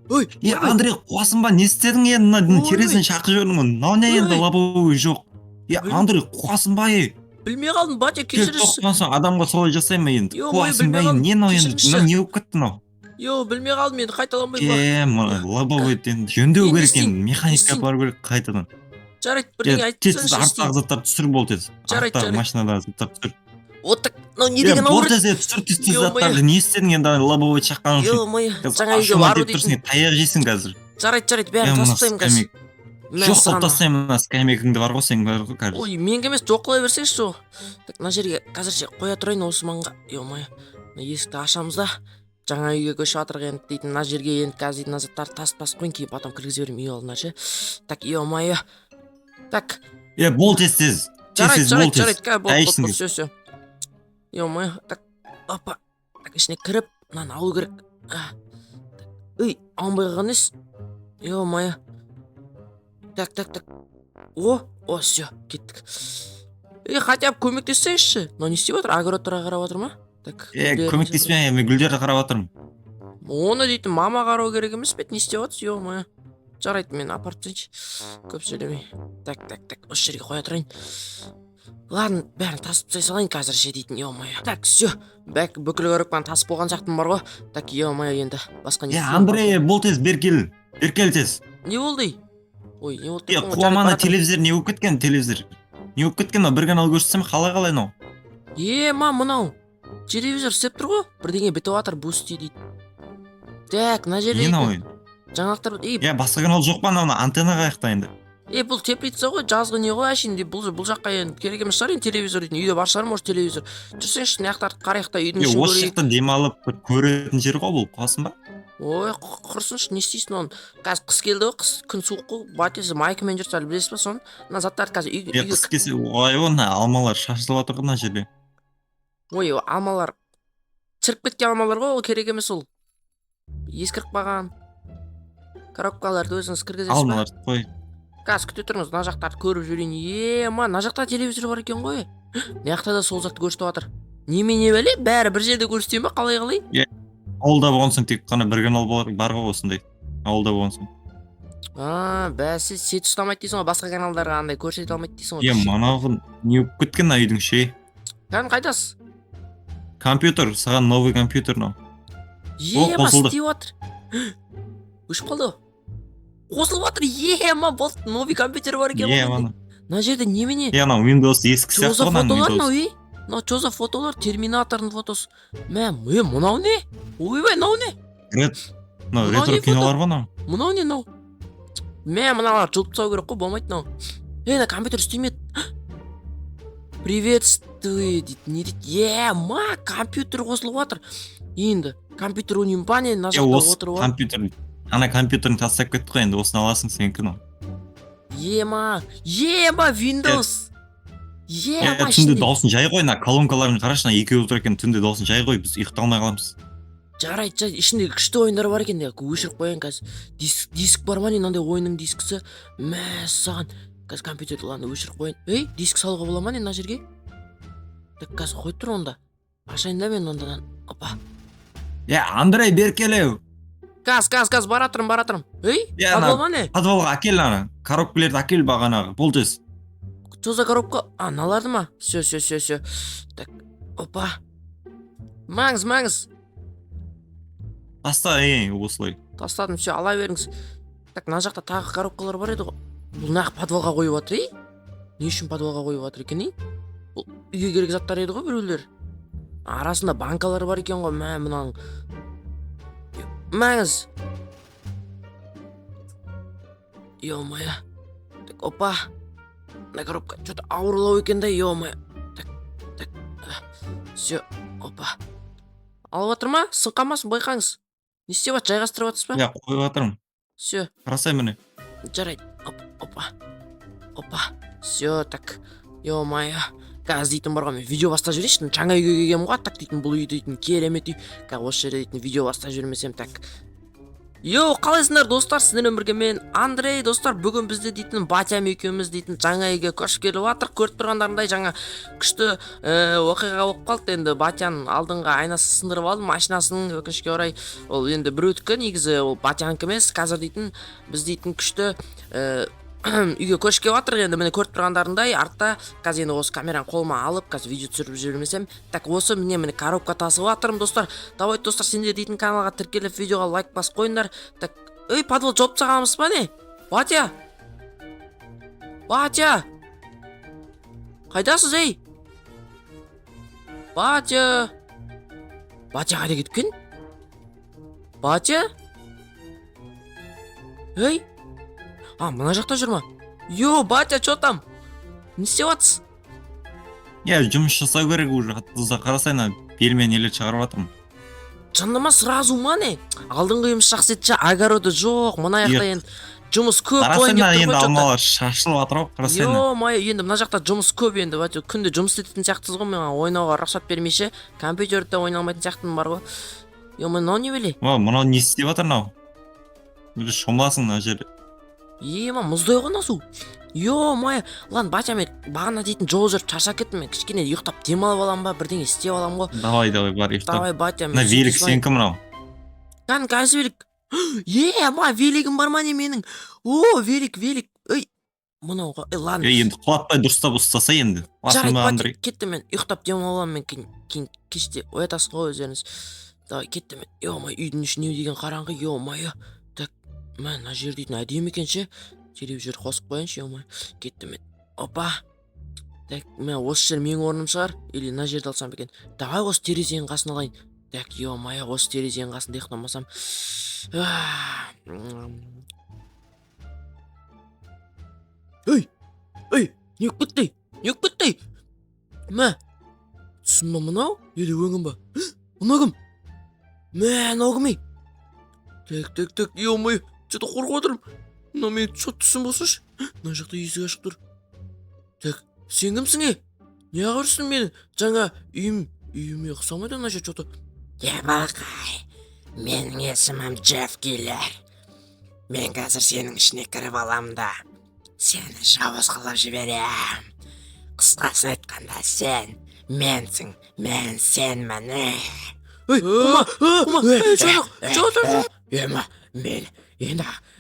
Ой, Андрей қуасың ба? Не істедің енді? Мына терезеден ойбай, шақырып жібердің ғой. Мынау не енді ой, лобовой жоқ. Андрей қуасың ба? білмей қалдым, батя, Келіп кешіріңіз. тоқтаған соң адамға солай жасай ма енді? Қуасың Білмей ба қалдым, енді? Не мынау енді? кешіріңізші. Мынау не болып кетті мынау? Білмей қалдым, енді қайталанбай ма? Лобовой енді жөндеу Енді не керек істейін? енді. Не Механикқа істейін? бару керек қайтадан. Жарайды, бірдеңе айтып Тез тастаңызшы, не арттағы істейін? заттарды түсір бол тез. Жарайды, Арттағы жарайды. машинадағы заттарды түсір. Вот так, мынау не деген Бол ауыр. тез түсір тез Ё-моё. заттарды. Не істедің енді лобовой шаққаның үшін? Қазір Жаңа үйге ашуыма бару тиіп тұрсың, дейтін. таяқ жейсің қазір. Жарайды, бәрін Мына тасып тастаймын қазір. Жоқ қылып тастаймын, мына скамейкаңды бар ғой сенің бар ғой қазір. Ой, менікі емес, жоқ қыла берсеңізші ол. Так, мына жерге қазірше қоя тұрайын осы маңға. Мына есікті ашамыз да. Жаңа үйге көшіп жатырық енді дейтін. Мына жерге енді қазір дейтін заттарды тасып қойын, кейін потом кіргізе беремін үй алдына ше. Так, Так. Бол тез. Жарайды, Әйшін кез. все. Так, опа. Так, ішіне кіріп, мынаны алу керек. Ой, алынбай қалған ес. Так. Все, кеттік. Хотя бы көмектессеңізші. Мынау не істеп отыр? Огородтарға қарап отыр ма? Так. Көмектеспей, мен гүлдерді қарап отырмын. Оны дейтін мама қарау керек емес пе? Не істеп отсыз? Жарайды, мен апарып тастайыншы. Көп сөйлемей. Так, осы жерге қоя тұрайын. Ладно, бәрін тасып тастай салайын қазірше дейтін. Так, все. Бүкіл коробканы тасып болған сияқтымын бар ғой. Так, енді басқа не істеймін? Андрей, бол тез, бер кел тез. Не болды? Ой, не болды? Қуаманы телевизор не болып кеткен, телевизор? Не болып кеткен, бір канал көрсетсем қалай мынау? Мынау телевизор істеп тұр ғой, бірдеңе бітіп жатыр, бусти дейді. Так, мына жерде жаңалықтар. Басқа канал жоқ па, мына антенна қаяқта енді? Бұл теплица ғой, жазғы не ғой әшейін. Бұл жаққа енді керек емес шығар, енді телевизор дейтін. Үйде бар шығар, может, телевизор. Жүрсеңші, мына жақтарды қарайық та үйдің ішін осы жақта демалып көретін жер ғой бұл, қуасың ба? Ой, құрсыншы, не істейсің оны? Қазір қыс келді ғой, күн суық қой. Батесі майкамен жүрсе әлі білесіз ба соны? Мына заттарды қазір үйге. Қыс келсе, мына алмалар шашылып жатыр ғой мына жерде. Алмалар шіріп кеткен алмалар ғой, ол керек емес ол. Ескіріп қалған коробкаларды өзіңіз кіргізесіз ба? Алмаларды қой. Қазір күте тұрыңыз, мына жақтарды көріп жүрейін. Мына жақта телевизор бар екен ғой. Мына жақта да сол затты көрсетіп жатыр. Немене бәле? Бәрі бір жерде көрсетейін ба? Қалай? Ауылда болған соң тек қана бір канал бар ғой осындай. Ауылда болған соң. Бәсі сет ұстамайды дейсің ғой, басқа каналдарға андай көрсете алмайды дейсің ғой. Манағы не болып кеткен үйдің ше? Қайдасыз? Компьютер, саған новый компьютер мынау. Қосылды. Істеп жатыр. Өшіп қалды. Қосылып жатыр. Болды, новый компьютер бар екен. Мына жерде немене? Мынау Windows ескі сияқты ғой мынау. Мынау чоза фотолар, Терминатордың фотосы. Мынау не? Ойбай, мынау не? Ретро кинолар ба мынау? Мынау не мынау? Мыналар жылып тастау керек қой, болмайды мынау. Мына компьютер істемейді. Приветствую дейді. Не дейді? Компьютер қосылып жатыр. Енді компьютер ойнайын ба не? Мына жақта отырып алып. Компьютер. Ана компьютерін тастап кетті ғой, енді осыны аласың сенікі мынау. Windows. Түнде дауысын жай қой, колонкаларын қарашы, екеуі отыр екен, түнде дауысын жай қой, біз ұйықтамай қаламыз. Жарайды, ішінде күшті ойындар бар екен, өшіріп қояйын қазір. Диск бар ма не, мынандай ойынның дискісі? Саған қазір компьютерді өшіріп қояйын. Диск салуға бола ма не мына жерге? Так, қазір қойып тұр онда. Ашайын да мен ондан. Опа. Андрей, бер келеу. Газ, баратырым. Подвал ма не? Подвалға әкел ана, коробкалерді әкел бағанағы, бол тез. Чоза коробка, аналарды ма? Все. Так, опа. Маңыз. Таста, осылай. Тастадым, все, ала беріңіз. Так, мына жақта тағы коробкалар бар еді ғой. Бұл нақ подвалға қойып жатыр, Не үшін подвалға қойып жатыр екен, Бұл үйге керек заттар еді ғой біреулер. Арасында банкалар бар екен ғой, мынаның. Маңыз. Так, опа. Мына коробка что-то ауырлау екен да, Так. Все, опа. Алып жатыр ма? Сынқамасын, байқаңыз. Не істеп жатыр, жайғастырып жатырсыз ба? Қойып жатырмын. Все. Қарасай міне. Жарайды. Опа. Все, так. Қазір дейтін бар ғой, мен видео бастап жіберейінші. Жаңа үйге келгенмін ғой, так дейтін, бұл үй дейтін керемет үй. Осы жерде дейтін видео бастап жібермесем, так. Йоу, қалайсыңдар достар? Сіздермен бірге мен Андрей. Достар, бүгін бізде дейтін Батям екеуміз дейтін жаңа үйге көшіп келіп жатыр. Көріп тұрғандарындай жаңа күшті оқиға болып қалды. Енді Батян алдыңғы айнасын сындырып алды, машинасын. Өкінішке орай ол енді біреудікі, негізі ол Батянікі емес. Қазір дейтін біз дейтін күшті үйге көшіп келіп жатыр. Енді міне көріп тұрғандарындай артта қазір енді осы камераны қолыма алып қазір видео түсіріп жүрмесем, так осы міне коробка тасып жатырмын достар. Давай достар, сендер дейтін каналға тіркеліп видеоға лайк басып қойыңдар. Так, ей, подвал жауып тастағанбыз ба не? Батя! Батя! Қайдасыз, ей? Батя! Батя қайда кеткен? Батя? Ей? Мына жақта жүр ма? Йо, Батя, чё там? Не істеп жатсыз? жұмыс жасау керек уже. Қызда қарасайна белмен еле шығарып жатырмын. Шындама сразу ма не? Алдыңғы жұмыс жақсы еді, огороды жоқ, мына жақта енді жұмыс көп қойын деп Қарасайна енді тұр ғой. алмалар шашылып жатыр ғой, қарасайна. Йо-май, енді мына жақта жұмыс көп енді, күнде жұмыс істейтін сияқтысыз ғой, мен ойнауға рұқсат бермейше, компьютерде ойнай алмайтын сияқтымын бар ғой. Йо-май, мынау не білей? Мынау не істеп жатыр мынау? Өзі шомыласың мына жері. Мұздай ғой насу. Йо-май, лан, Батя, мен бағана дейтін жол жүріп шаршап кеттім, мен кішкене ұйықтап демалып алам ба, бірдеңе істеп алам ғой. Давай, бар ұйықтап. Давай, Батя, мына велик сенікі мынау. Қайсы велик? Велигім бар ма не менің? О, велик. Ей, мынауға, лан. Енді құлатпай дұрыстап ұстаса енді. Жарайды, Батя, кетті, мен ұйықтап демалып алам, мен кейін кеште оятасың ғой өздеріңіз. Давай, кетті мен. Йо-май, үйдің ішіне деген қараңғы, йо-май. Так, мен мына жер дейтін әдемі екен ше. Телевизор қосып қояйыншы, йо-май. Кетті мен. Опа. Так, мен осы жер менің орным шығар, или мына жерді алсам екен. Давай осы терезенің қасын алайын. Так, йо-май, осы терезенің қасында ұйықтамасам. Ей, не кетті? Мә, түсім ба мынау? Елі өңім ба? Мынау кім? Мынау кім ей? Так, йо-май, что-то қорқып отырмын. Мынау мен түсім болсыншы. Мына жақта есік ашық тұр. Так, сен кімсің ей? Не ағырсың мені? Жаңа үйіме ұқсамайды мына жер что-то. Бақай, менің есімім Джефф Киллер. Мен қазір сенің ішіне кіріп алам да сені жауыз қылып жіберем. Қысқасын айтқанда сен менсің, мен сенмін.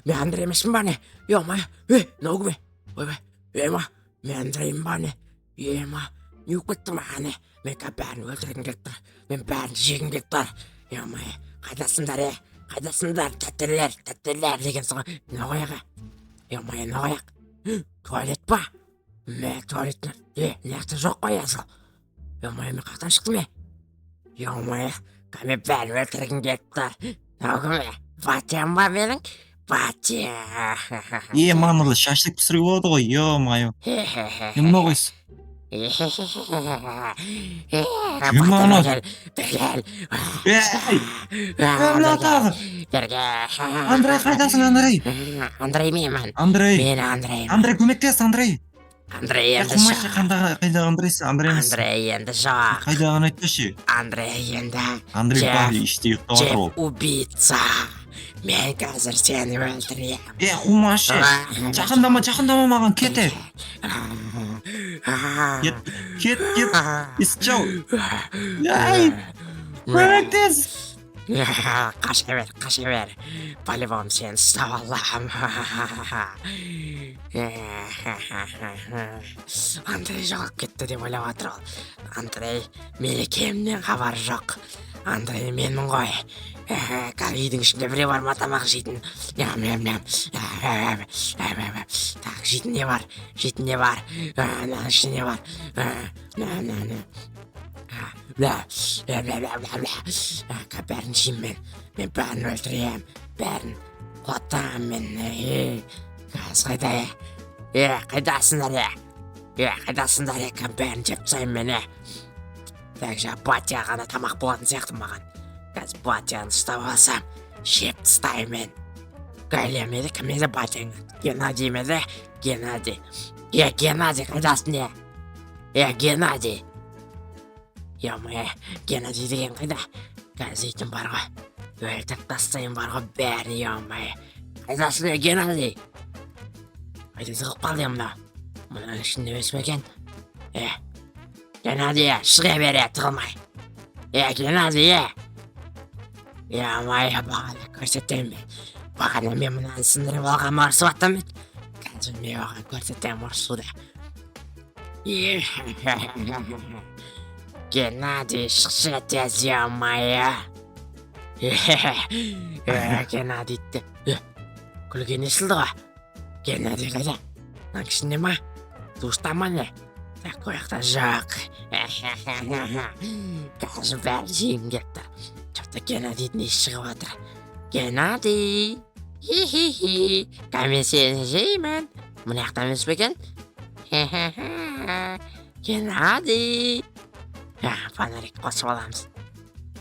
Мен Андрей емеспін ба не? Мынау кім? Мен Андреймін ба не? Не болып кетті ма не? Мен бәрін өлтіргім келіп тұр. Мен бәрін жегім келіп тұр. Қайдасыңдар, қайдасыңдар, тәттілер дегенсің ғой. Не қояға? Не қояқ? Туалет па? Туалет неқті жоқ қой асыл. Мен қақтан шықтым е? Мен бәрін өлтіргім келіп тұр. Не кім? Батям ба менің? Батя. Маңырлы шашлык пісіруге болады ғой, йо-май. Мынау қойсын. Андрей, қайдасың, Андрей? Андрей менмін. Мен Андрей. Андрей, көмектес, Андрей. Андрей енді жоқ. Қайда Андрейсі? Андрей енді жоқ. Қайдағын айтпашы. Андрей енді Андрей бар, іште ұйықтап жатыр ол. убийца. Мен қазір сені өлтірем. Қумашы. Жақындама маған, кете. Кет. Исчау. Көмектес. Қаша бер. По-любому сені ұстап алам. Андрей жоғалып кетті деп ойлап жатыр ол. Андрей мерекемнен хабар жоқ. Андрей менмін ғой. Қазір үйдің ішінде біреу бар ма тамақ жейтін? Так, жейтін не бар? Мынаның ішінде не бар? Бәрін жеймін мен бәрін өлтірем, бәрін құлатам мен. Қазір қайдасыңдар? Қайдасыңдар? Бәрін жеп тастаймын мен. Так, Батя ғана тамақ болатын сияқты маған. Қазір Батяны ұстап алсам, жеп тастаймын. Кәлем еді, кім еді Батяң? Геннадий ме еді? Геннадий. Геннадий қайдасың? Геннадий. Геннадий деген қайда? Қазір дейтін бар ғой. өлтіріп тастайын бар ғой бәрін, ё-моё. Қайдасың, Геннадий? Қайда сығып қалды мынау? Мұның ішінде емес ме екен? Геннадий, шыға бере, тығылмай. Геннадий, ё-моё, бағана көрсетемін мен. Бағана мен мынаны сындырып алған ұрысып аттым. Қазір мен оған көрсетемін ұрысуды. Геннадий, шықшы тез, ё-моё. Геннадийді күлген естілді ғой. Геннадий қайда? Мынаның ішінде ма? Душта ма не? Так, қояқта жоқ. Қазір бәрі жейім кетті. Что-то Геннадийдің есі шығып отыр. Геннадий, хи-хи-хи, мен сені жеймін. Мына жақтан емес пе екен? Геннадий. Фонарик қосып аламыз.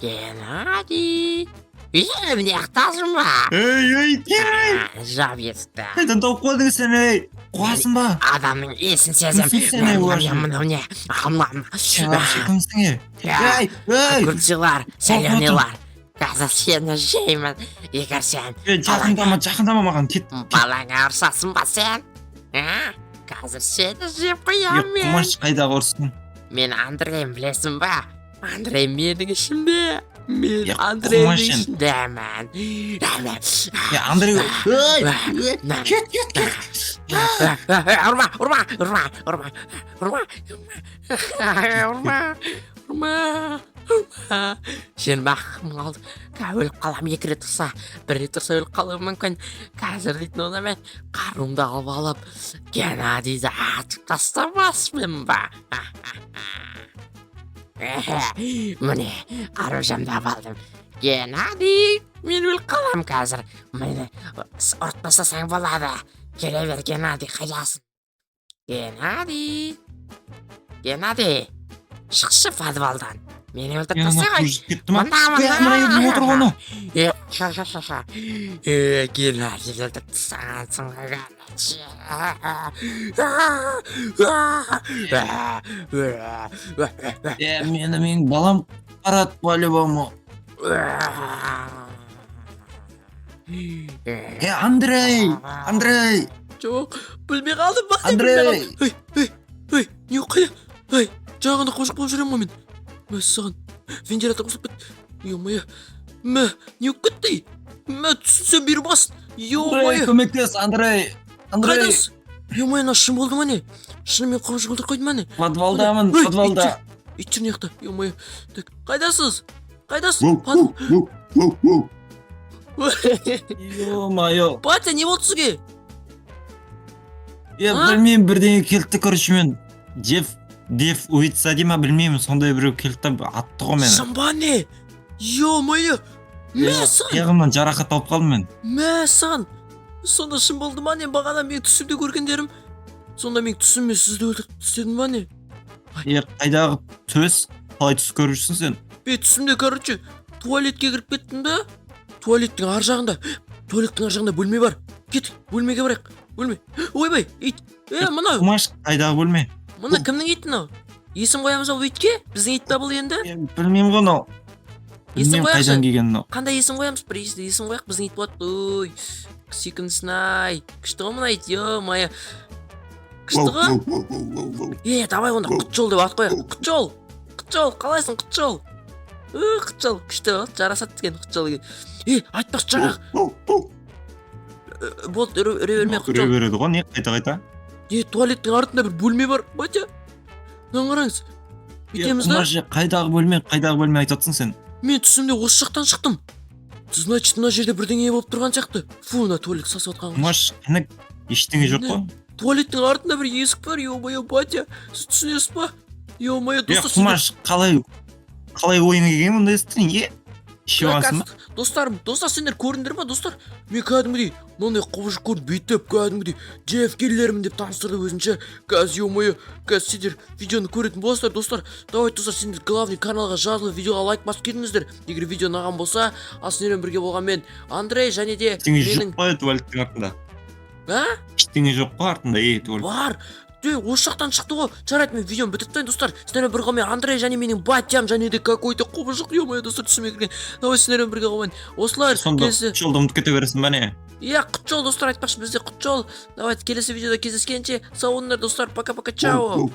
Геннадий. Мына жақтасың ба? Ей, Жап есікті. қайдан тауып қойдың сен, ей? Қуасың ба? Адамның есін сезім. Мынау не? Кімсің, ей? Ей! Күртсілар, сәленелар. Қазір сені жеймін. Егер сен Жақындама маған, кет. балаңа ұрсасың ба сен? Қазір сені жеп қоямын мен. Құмаш қайдағы ұрыстың? Мен Андрейм, білесің ба? Андрей менің ішімде. Мен Я Андрейдің қумашын. ішіндемін. Андрей, Ұрма. Сен бақым қалды. Өліп қалам, 2 рет тұрса, 1 рет тұрса өліп қалуым мүмкін. Қазір дейтін оны мен қаруымды алып алып, Геннадийді атып тастамаспын ба? Міне, қару жамдап алдым. Геннадий, мен өліп қалам қазір. Мені ұрып тастасаң болады. Келе бер, Геннадий, қайдасың? Геннадий, шықшы подвалдан. Мені өлтіріп тастай ғой. Мына елдің отыр ғаны. Геннадий өлтіріп тастағансың ғой. Менің балам қарат по-любому. Андрей! Жоқ, білмей қалдым ба? Андрей! Не қайда? Жағында қошық болып жүремін ғой мен. Мәссаған, вентилятор қосылып кетті. Ё-моё, не өп кетті? Түсінсем бері бас. Ё-моё. Көмектес, Андрей! Қайдасыз? Ё-моё, мына шын болды ма не? Шынымен қошық өлтіріп қойды ма не? Подвалдамын, подвалда. Ит жүр мына жақта, ё-моё. Так, қайдасыз? Ё-моё. Батя, не болды сізге? Білмеймін, бірдеңе келді, короче, мен Дев ұйытса дей ма, білмеймін, сондай біреу келді, атты ғой мені. Шымба не? Ё-моё. Мәссаған. Яғымнан жарақат алып қалдым мен. Мәссаған. Сонда шын болды ма не? Бағана мен түсімде көргендерім. Сонда мен түсіммен сізді өлтіріп түстедім ба не? Қайдағы төс? Қалай түс көріп жүрсің сен? Мен түсімде, короче, туалетке кіріп кеттім да. Туалеттің ар жағында бөлме бар. Кет, бөлмеге барайық. Бөлме. Ойбай, ит. Мынау. Құмаш, қайдағы бөлме? Мына кімнің иті мынау? Есім қоямыз ау итке? Біздің ит па бұл енді? Білмеймін ғой мынау. Білмеймін қайдан келген мынау. Қандай есім қоямыз? Бір есім қояқ, біздің ит болады. Ой, сүйкімдісін-ай. Күшті ғой мына ит, ё-моё. Күшті ғой? Давай онда Құтжол деп ат қояқ. Құтжол, қалайсың Құтжол? Құтжол, күшті ғой, жарасады деген Құтжол. Айтпақшы жаңағы. Болды, үре берме Құтжол. Үре береді ғой, не қайта? Туалеттің артында бір бөлме бар, батя. Мынаны қараңыз. Бүйтеміз да? Қайдағы бөлме айтатсың сен? Мен түсімде осы жақтан шықтым. Значит, мына жерде бірдеңе болып тұрған сияқты. Фу, мына туалет сасып отқан. Құмаш, ештеңе жоқ қой. Туалеттің артында бір есік бар, ё-моё, батя. Сіз түсінесіз ба? Ё-моё, достар. Құмаш, қалай ойыңа келген мұндай істің, ішіп аласың ба? Достар, сендер көріндер ма, достар? Мен кәдімгідей, мынандай құбыжық көріп бүйтіп, кәдімгідей JFK-лермін деп таныстырды өзінше. Қазір, ё-моё, қазір сендер видеоны көретін боласыздар, достар. Давай, достар, сендер главный каналға жазылып, видеоға лайк басып кетіңіздер. Егер видео ұнаған болса, сендермен бірге болған мен Андрей және де ештеңе жоқ қой туалеттің артында. А? Ештеңе жоқ қой артында, туалет. Бар. осы жақтан шықты ғой. Жарайды, мен видеоны бітіріп тастайын, достар. Сіздермен бірге мен Андрей және менің батям және де какой-то құбыжық, ё-моё, достар, түсіме кірген. Давай сіздермен бірге қалайын. Осылар Сонда келесі. жолда ұмытып кете бересің ба не? Иә, құт жол, достар, айтпақшы, бізде құт жол. Давайте келесі видеода кездескенше сау болыңдар, достар. Пока-пока, чао.